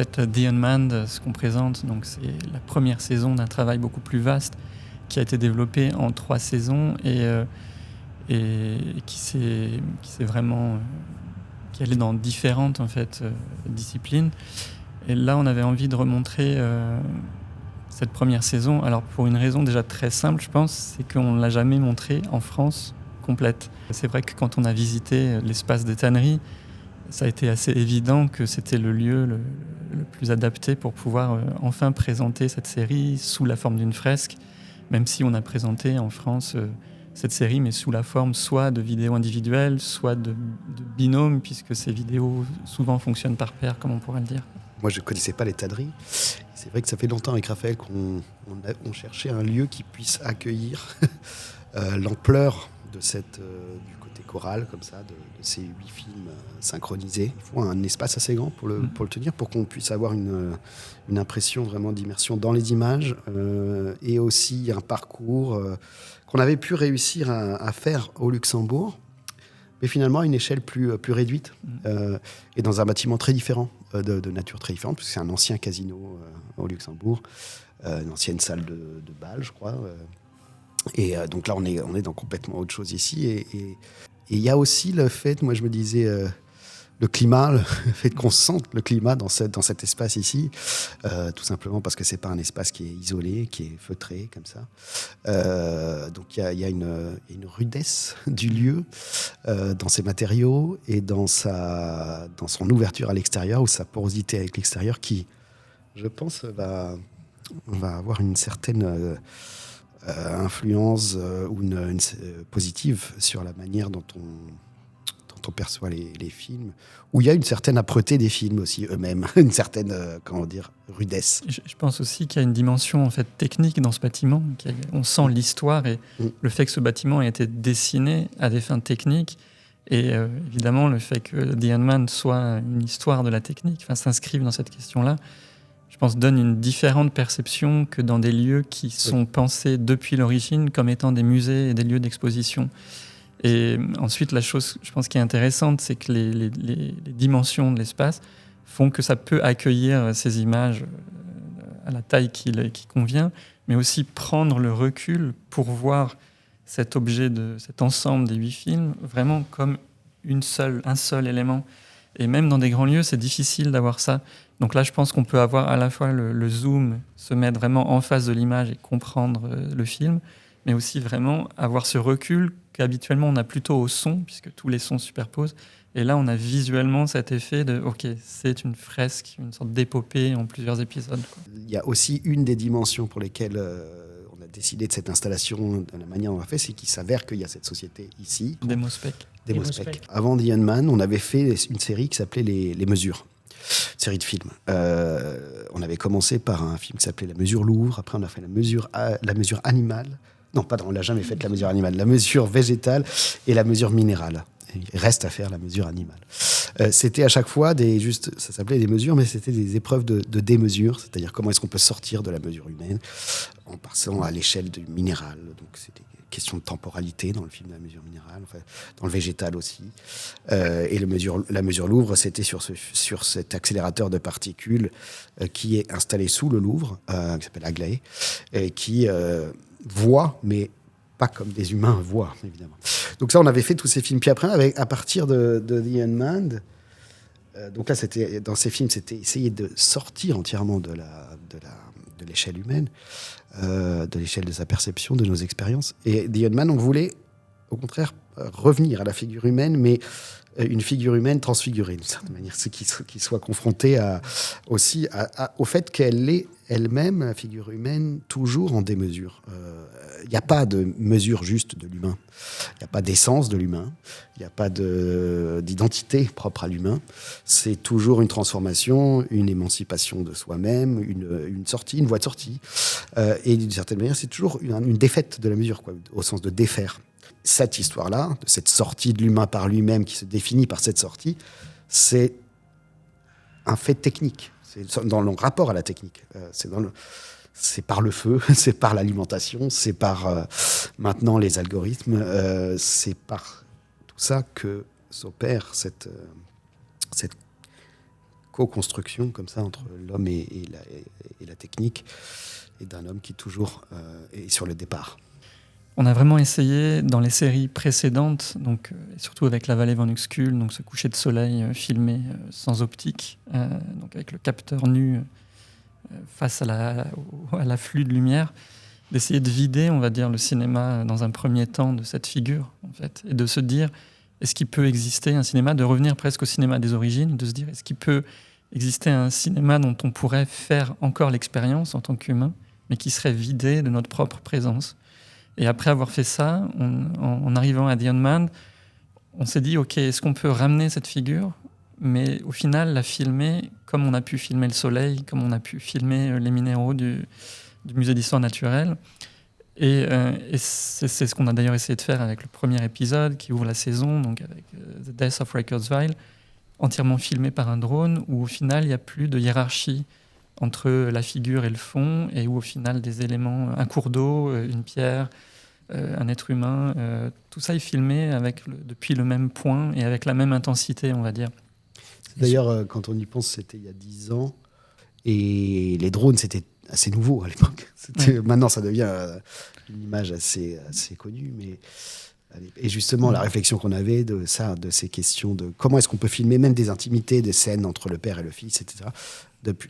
fait, The Unmanned, ce qu'on présente, donc c'est la première saison d'un travail beaucoup plus vaste qui a été développé en 3 saisons et qui s'est vraiment qui allait dans différentes en fait disciplines. Et là, on avait envie de remontrer cette première saison. Alors pour une raison déjà très simple, je pense, c'est qu'on ne l'a jamais montrée en France complète. C'est vrai que quand on a visité l'espace des tanneries, ça a été assez évident que c'était le lieu le plus adapté pour pouvoir enfin présenter cette série sous la forme d'une fresque, même si on a présenté en France cette série, mais sous la forme soit de vidéos individuelles, soit de binômes, puisque ces vidéos souvent fonctionnent par paire, comme on pourrait le dire. Moi, je ne connaissais pas les tanneries. C'est vrai que ça fait longtemps avec Raphaël qu'on cherchait un lieu qui puisse accueillir l'ampleur de du côté choral, comme ça, de ces 8 films synchronisés. Il faut un espace assez grand pour le tenir, pour qu'on puisse avoir une impression vraiment d'immersion dans les images et aussi un parcours qu'on avait pu réussir à faire au Luxembourg, mais finalement à une échelle plus réduite et dans un bâtiment très différent, de nature très différente, parce que c'est un ancien casino au Luxembourg, une ancienne salle de bal, je crois. Et donc là, on est dans complètement autre chose ici. Et il y a aussi le fait, moi je me disais, le climat, le fait qu'on sente le climat dans cet espace ici, tout simplement parce que c'est pas un espace qui est isolé, qui est feutré comme ça. Donc il y a une rudesse du lieu dans ses matériaux et dans son ouverture à l'extérieur ou sa porosité avec l'extérieur qui, je pense, va avoir une certaine influence ou une positive sur la manière dont on perçoit les films, où il y a une certaine âpreté des films aussi eux-mêmes, une certaine rudesse. Je pense aussi qu'il y a une dimension en fait technique dans ce bâtiment. On sent l'histoire et le fait que ce bâtiment ait été dessiné à des fins techniques et évidemment le fait que The Unmanned soit une histoire de la technique, s'inscrive dans cette question-là, je pense donne une différente perception que dans des lieux qui sont pensés depuis l'origine comme étant des musées et des lieux d'exposition. Et ensuite, la chose, je pense, qui est intéressante, c'est que les dimensions de l'espace font que ça peut accueillir ces images à la taille qui convient, mais aussi prendre le recul pour voir cet objet, cet ensemble des 8 films, vraiment comme un seul élément. Et même dans des grands lieux, c'est difficile d'avoir ça. Donc là, je pense qu'on peut avoir à la fois le zoom, se mettre vraiment en face de l'image et comprendre le film, mais aussi vraiment avoir ce recul qu'habituellement on a plutôt au son, puisque tous les sons se superposent. Et là, on a visuellement cet effet de « ok, c'est une fresque, une sorte d'épopée en plusieurs épisodes ». Il y a aussi une des dimensions pour lesquelles on a décidé de cette installation, de la manière dont on l'a fait, c'est qu'il s'avère qu'il y a cette société ici. Demospec. Avant The Unmanned, on avait fait une série qui s'appelait Les Mesures. Série de films. On avait commencé par un film qui s'appelait La Mesure Louvre. Après, on a fait la mesure animale. Non, pardon, on l'a jamais faite, la mesure animale. La mesure végétale et la mesure minérale. Il reste à faire la mesure animale. C'était à chaque fois ça s'appelait des mesures, mais c'était des épreuves de démesure, c'est-à-dire comment est-ce qu'on peut sortir de la mesure humaine en passant à l'échelle du minéral. Donc c'était une question de temporalité dans le film de la mesure minérale, enfin, dans le végétal aussi. Et la mesure Louvre, c'était sur cet accélérateur de particules qui est installé sous le Louvre, qui s'appelle Aglaé, et qui voit, mais pas comme des humains voient, évidemment. Donc ça, on avait fait tous ces films. Puis après, à partir de The Unmanned, donc là, dans ces films, c'était essayer de sortir entièrement de l'échelle humaine, de l'échelle de sa perception, de nos expériences. Et The Unmanned, on voulait, au contraire, revenir à la figure humaine, mais une figure humaine transfigurée, d'une certaine manière, qui soit confrontée aussi au fait qu'elle est elle-même, la figure humaine, toujours en démesure. Il n'y a pas de mesure juste de l'humain. Il n'y a pas d'essence de l'humain. Il n'y a pas d'identité propre à l'humain. C'est toujours une transformation, une émancipation de soi-même, une sortie, une voie de sortie. Et d'une certaine manière, c'est toujours une défaite de la mesure, quoi, au sens de défaire. Cette histoire-là, de cette sortie de l'humain par lui-même qui se définit par cette sortie, c'est un fait technique. C'est dans le rapport à la technique. C'est par le feu, c'est par l'alimentation, c'est par maintenant les algorithmes, c'est par tout ça que s'opère cette co-construction comme ça entre l'homme et la technique, et d'un homme qui toujours est sur le départ. On a vraiment essayé dans les séries précédentes, donc, et surtout avec La Vallée Van Uxkule, donc ce coucher de soleil filmé sans optique, donc avec le capteur nu face à l'afflux de lumière, d'essayer de vider, on va dire, le cinéma dans un premier temps de cette figure, en fait, et de se dire, est-ce qu'il peut exister un cinéma, de revenir presque au cinéma des origines, de se dire, est-ce qu'il peut exister un cinéma dont on pourrait faire encore l'expérience en tant qu'humain, mais qui serait vidé de notre propre présence. Et après avoir fait ça, en arrivant à The Unmanned, on s'est dit, ok, est-ce qu'on peut ramener cette figure, mais au final la filmer comme on a pu filmer le soleil, comme on a pu filmer les minéraux du musée d'histoire naturelle. Et c'est ce qu'on a d'ailleurs essayé de faire avec le premier épisode qui ouvre la saison, donc avec The Death of Recordsville, entièrement filmé par un drone, où au final il n'y a plus de hiérarchie entre la figure et le fond, et où au final des éléments, un cours d'eau, une pierre, un être humain, tout ça est filmé depuis le même point et avec la même intensité, on va dire. D'ailleurs, quand on y pense, c'était il y a 10 ans, et les drones, c'était assez nouveau à l'époque. Maintenant, ça devient une image assez connue, mais... Et justement, la réflexion qu'on avait de ces questions de comment est-ce qu'on peut filmer même des intimités, des scènes entre le père et le fils, etc.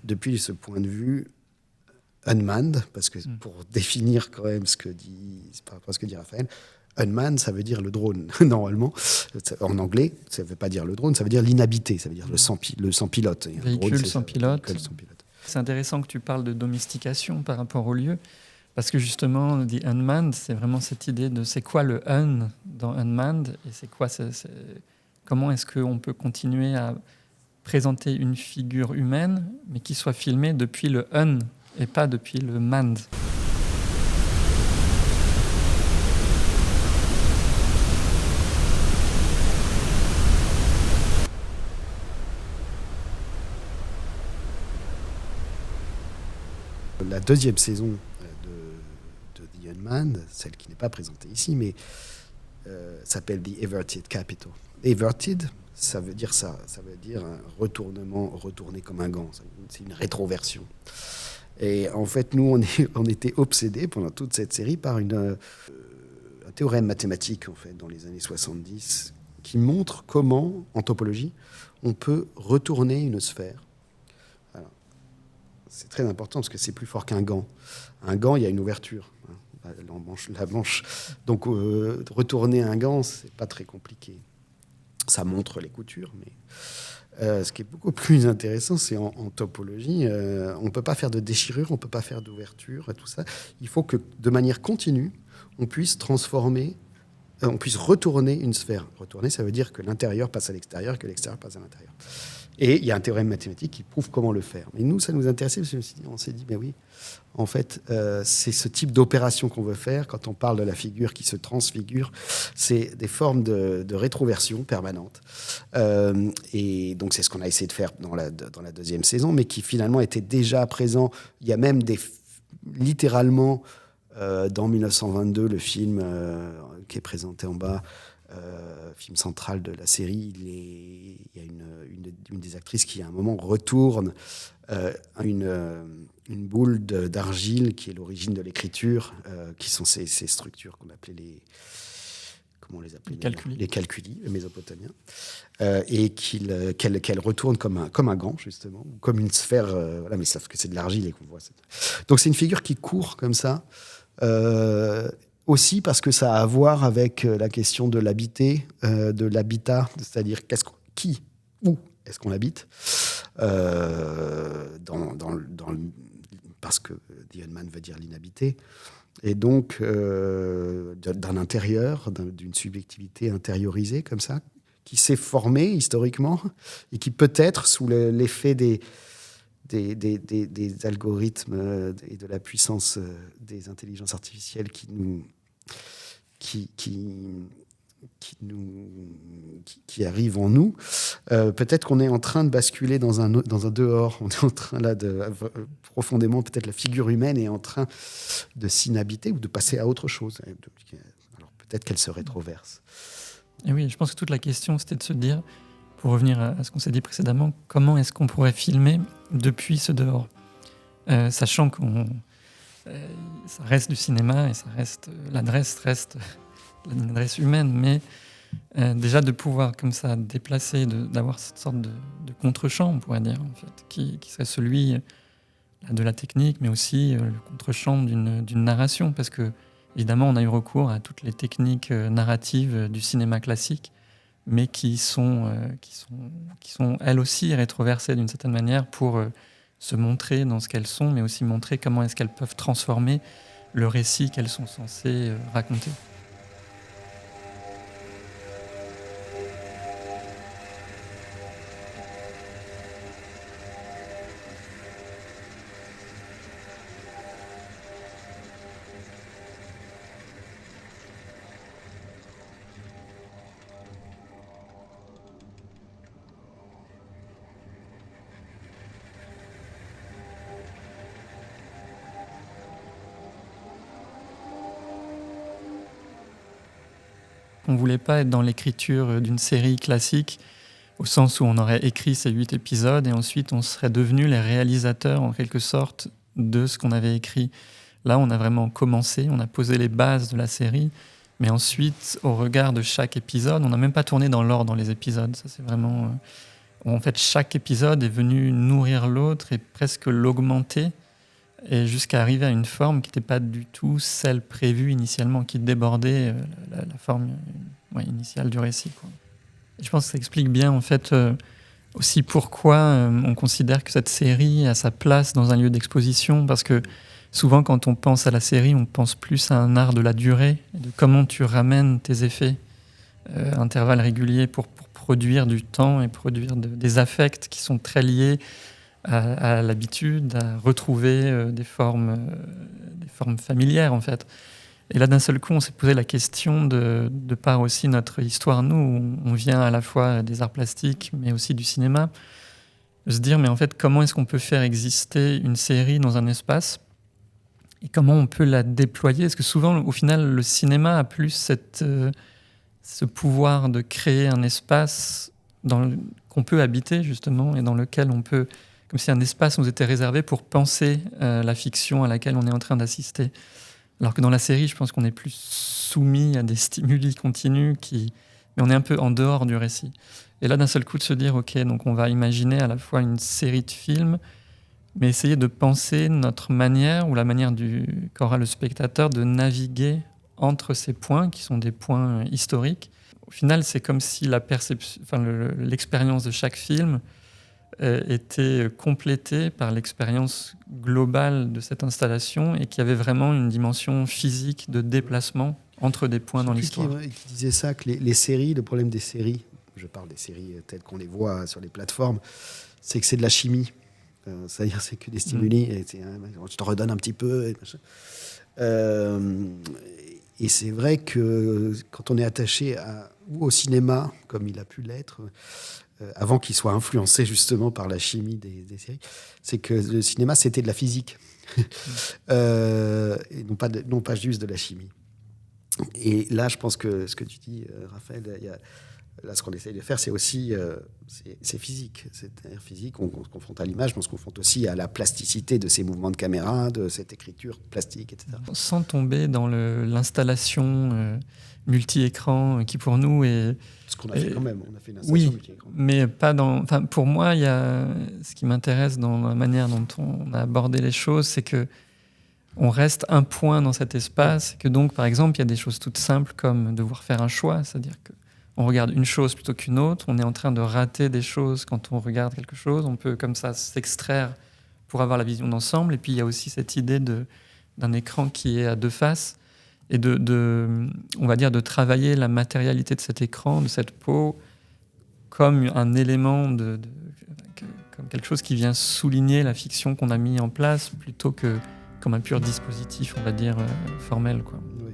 Depuis ce point de vue, unmanned, parce que pour définir quand même par rapport à ce que dit Raphaël, unmanned, ça veut dire le drone, normalement. En anglais, ça ne veut pas dire le drone, ça veut dire l'inhabité, ça veut dire le sans pilote. Véhicule sans pilote. C'est intéressant que tu parles de domestication par rapport au lieu. Parce que justement, The Unmanned, c'est vraiment cette idée de c'est quoi le un dans Unmanned et c'est quoi, comment est-ce qu'on peut continuer à présenter une figure humaine, mais qui soit filmée depuis le un et pas depuis le manned. La deuxième saison de The Unmanned, celle qui n'est pas présentée ici, mais s'appelle The Everted Capital. Everted, ça veut dire ça. Ça veut dire un retourné comme un gant. C'est une rétroversion. Et en fait, nous, on était obsédés pendant toute cette série par un théorème mathématique, en fait, dans les années 70, qui montre comment, en topologie, on peut retourner une sphère. Alors, c'est très important parce que c'est plus fort qu'un gant. Un gant, il y a une ouverture. La manche. Donc, retourner un gant, c'est pas très compliqué. Ça montre les coutures, mais ce qui est beaucoup plus intéressant, c'est en topologie, on ne peut pas faire de déchirure, on ne peut pas faire d'ouverture, tout ça. Il faut que, de manière continue, on puisse retourner une sphère. Retourner, ça veut dire que l'intérieur passe à l'extérieur, que l'extérieur passe à l'intérieur. Et il y a un théorème mathématique qui prouve comment le faire. Mais nous, ça nous intéressait, parce qu'on s'est dit, ben oui, en fait, c'est ce type d'opération qu'on veut faire quand on parle de la figure qui se transfigure. C'est des formes de rétroversion permanente. Et donc, c'est ce qu'on a essayé de faire dans la deuxième saison, mais qui finalement était déjà présent. Il y a même littéralement, dans 1922, le film qui est présenté en bas, film central de la série, il y a une des actrices qui, à un moment, retourne une boule d'argile qui est l'origine de l'écriture, qui sont ces structures qu'on appelait comment on les appelait ? Les calculi, les mésopotamiens, et qu'elle retourne comme un gant, justement, ou comme une sphère, voilà, mais sauf que c'est de l'argile et qu'on voit. Donc c'est une figure qui court comme ça, aussi parce que ça a à voir avec la question de l'habiter, de l'habitat, c'est-à-dire où est-ce qu'on habite, parce que The Unmanned veut dire l'inhabité, et donc d'un intérieur, d'une subjectivité intériorisée comme ça, qui s'est formée historiquement et qui peut-être, sous l'effet des algorithmes et de la puissance des intelligences artificielles qui arrivent en nous, peut-être qu'on est en train de basculer dans un dehors. On est en train là profondément, peut-être la figure humaine est en train de s'inhabiter ou de passer à autre chose. Alors peut-être qu'elle se rétroverse. Et oui, je pense que toute la question, c'était de se dire, pour revenir à ce qu'on s'est dit précédemment, comment est-ce qu'on pourrait filmer depuis ce dehors, sachant que ça reste du cinéma et ça reste l'adresse reste une adresse humaine, mais déjà de pouvoir comme ça déplacer, d'avoir cette sorte de contre-champ, on pourrait dire, en fait, qui serait celui de la technique, mais aussi le contre-champ d'une narration, parce que évidemment on a eu recours à toutes les techniques narratives du cinéma classique, mais qui sont elles aussi rétroversées d'une certaine manière pour se montrer dans ce qu'elles sont, mais aussi montrer comment est-ce qu'elles peuvent transformer le récit qu'elles sont censées raconter. On ne voulait pas être dans l'écriture d'une série classique, au sens où on aurait écrit ces 8 épisodes et ensuite on serait devenus les réalisateurs, en quelque sorte, de ce qu'on avait écrit. Là, on a vraiment commencé, on a posé les bases de la série, mais ensuite, au regard de chaque épisode, on n'a même pas tourné dans l'ordre dans les épisodes. Ça, c'est vraiment... En fait, chaque épisode est venu nourrir l'autre et presque l'augmenter, et jusqu'à arriver à une forme qui n'était pas du tout celle prévue initialement, qui débordait la forme initiale du récit, quoi. Et je pense que ça explique bien en fait aussi pourquoi on considère que cette série a sa place dans un lieu d'exposition, parce que souvent quand on pense à la série, on pense plus à un art de la durée, de comment tu ramènes tes effets à intervalles réguliers pour produire du temps et produire des affects qui sont très liés à l'habitude, à retrouver des formes familières en fait. Et là d'un seul coup on s'est posé la question de par aussi notre histoire, nous on vient à la fois des arts plastiques mais aussi du cinéma, de se dire mais en fait comment est-ce qu'on peut faire exister une série dans un espace et comment on peut la déployer, parce que souvent au final le cinéma a plus ce pouvoir de créer un espace qu'on peut habiter justement et dans lequel on peut, comme si un espace nous était réservé pour penser la fiction à laquelle on est en train d'assister. Alors que dans la série, je pense qu'on est plus soumis à des stimuli continus, mais on est un peu en dehors du récit. Et là, d'un seul coup, de se dire, ok, donc on va imaginer à la fois une série de films, mais essayer de penser notre manière, ou la manière qu'aura le spectateur de naviguer entre ces points, qui sont des points historiques. Au final, c'est comme si l'expérience de chaque film était complétée par l'expérience globale de cette installation et qu'il y avait vraiment une dimension physique de déplacement entre des points dans l'histoire. Qui disait ça, que les séries, le problème des séries, je parle des séries telles qu'on les voit sur les plateformes, c'est que c'est de la chimie. C'est-à-dire c'est que des stimuli, et tu te redonnes un petit peu. Et c'est vrai que quand on est attaché au cinéma, comme il a pu l'être, avant qu'il soit influencé justement par la chimie des séries, c'est que le cinéma, c'était de la physique. Et non pas juste de la chimie. Et là, je pense que ce que tu dis, Raphaël, là, ce qu'on essaye de faire, c'est aussi c'est physique. C'est-à-dire physique, on se confronte à l'image, mais on se confronte aussi à la plasticité de ces mouvements de caméra, de cette écriture plastique, etc. Sans tomber dans l'installation multi-écran qui, pour nous, est... Ce qu'on a fait quand même, on a fait une installation multi-écran. Mais pas dans... Enfin, pour moi, il y a ce qui m'intéresse dans la manière dont on a abordé les choses, c'est que on reste un point dans cet espace, et que donc, par exemple, il y a des choses toutes simples comme devoir faire un choix, c'est-à-dire que on regarde une chose plutôt qu'une autre, on est en train de rater des choses quand on regarde quelque chose, on peut comme ça s'extraire pour avoir la vision d'ensemble, et puis il y a aussi cette idée d'un écran qui est à deux faces, et on va dire de travailler la matérialité de cet écran, de cette peau, comme un élément, comme quelque chose qui vient souligner la fiction qu'on a mis en place, plutôt que comme un pur dispositif, on va dire, formel, quoi. Oui.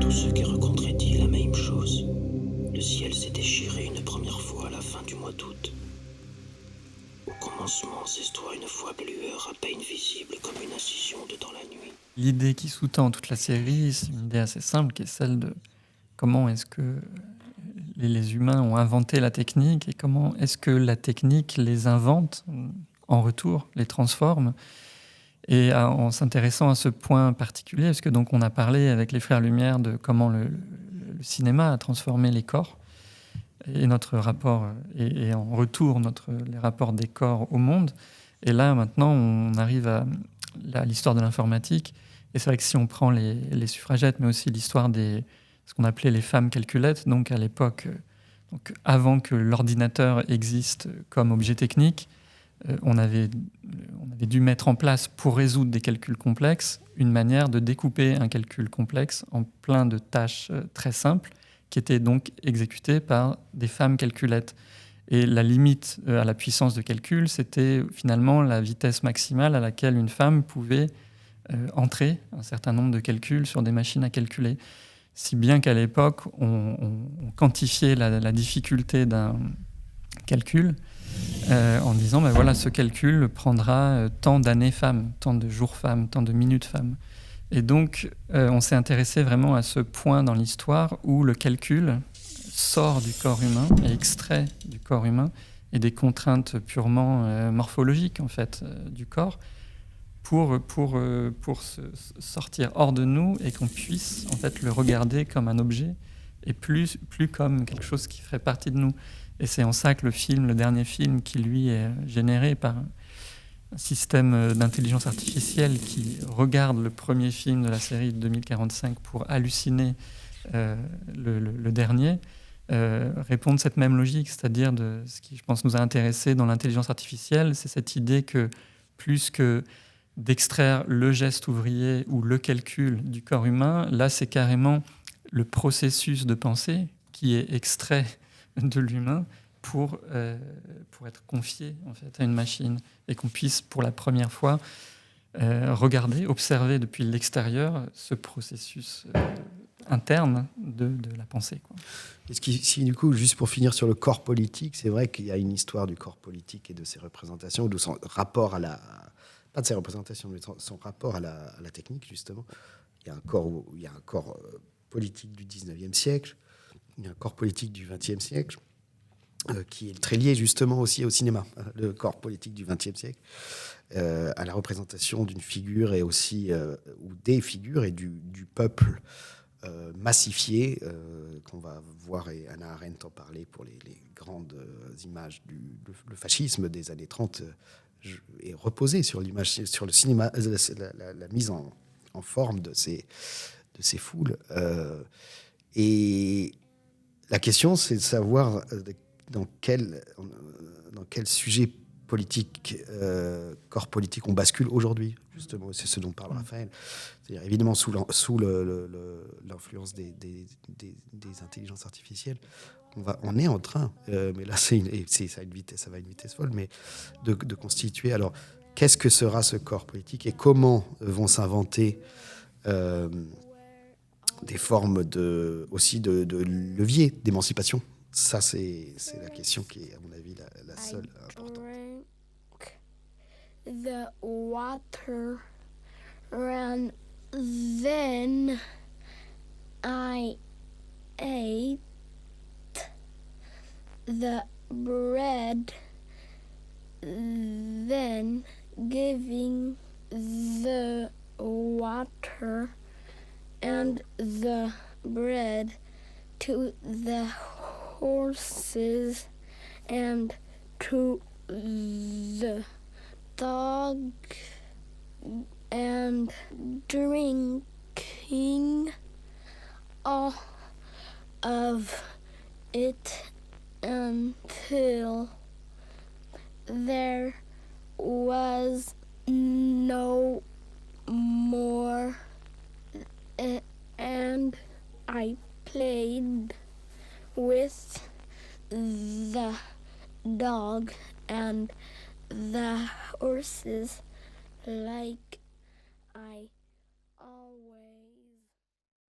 tous ceux qui raconteraient la même chose. Le ciel s'est déchiré une première fois à la fin du mois d'août. Au commencement s'estoie une faible lueur à peine visible comme une incision de dans la nuit. L'idée qui sous-tend toute la série, c'est une idée assez simple, qui est celle de comment est-ce que les humains ont inventé la technique et comment est-ce que la technique les invente en retour, les transforme. Et en s'intéressant à ce point particulier, parce que donc on a parlé avec les frères Lumière de comment le cinéma a transformé les corps et notre rapport, et en retour les rapports des corps au monde. Et là, maintenant, on arrive à l'histoire de l'informatique. Et c'est vrai que si on prend les suffragettes, mais aussi l'histoire ce qu'on appelait les femmes calculettes, donc à l'époque, donc avant que l'ordinateur existe comme objet technique, on avait dû mettre en place, pour résoudre des calculs complexes, une manière de découper un calcul complexe en plein de tâches très simples, qui étaient donc exécutées par des femmes calculettes. Et la limite à la puissance de calcul, c'était finalement la vitesse maximale à laquelle une femme pouvait entrer un certain nombre de calculs sur des machines à calculer. Si bien qu'à l'époque, on quantifiait la difficulté d'un calcul en disant, ben voilà, ce calcul prendra tant d'années femmes, tant de jours femmes, tant de minutes femmes. Et donc, on s'est intéressé vraiment à ce point dans l'histoire où le calcul sort du corps humain, est extrait du corps humain et des contraintes purement morphologiques en fait du corps pour sortir hors de nous et qu'on puisse en fait le regarder comme un objet et plus comme quelque chose qui ferait partie de nous. Et c'est en ça que le dernier film, qui lui est généré par un système d'intelligence artificielle qui regarde le premier film de la série de 2045 pour halluciner le dernier, répond de cette même logique, c'est-à-dire de ce qui, je pense, nous a intéressés dans l'intelligence artificielle, c'est cette idée que plus que d'extraire le geste ouvrier ou le calcul du corps humain, là c'est carrément le processus de pensée qui est extrait de l'humain pour être confié en fait, à une machine et qu'on puisse pour la première fois regarder, observer depuis l'extérieur ce processus interne de la pensée, quoi. Si du coup, juste pour finir sur le corps politique, c'est vrai qu'il y a une histoire du corps politique et de ses représentations, de son rapport à la... Pas de ses représentations, mais de son rapport à la technique, justement. Il y a un corps politique du 19e siècle, il y a un corps politique du 20e siècle, qui est très lié justement aussi au cinéma, le corps politique du 20e siècle, à la représentation d'une figure et aussi, ou des figures et du peuple massifié, qu'on va voir, et Hannah Arendt en parlait pour les grandes images le fascisme des années 30 est reposé sur l'image, sur le cinéma, la mise en forme de ces foules. Et la question, c'est de savoir dans quel sujet politique, corps politique, on bascule aujourd'hui, justement. C'est ce dont parle Raphaël. C'est-à-dire, évidemment, sous l'influence des intelligences artificielles, on est en train, mais là, ça va à une vitesse folle, mais de constituer. Alors, qu'est-ce que sera ce corps politique et comment vont s'inventer des formes aussi de levier d'émancipation? Ça, c'est la question qui est, à mon avis, la seule importante. The water, and then I ate the bread, then giving the water and the bread to the horses and to the dog, and drinking all of it until there was no more, and I played with the dog and the horses like I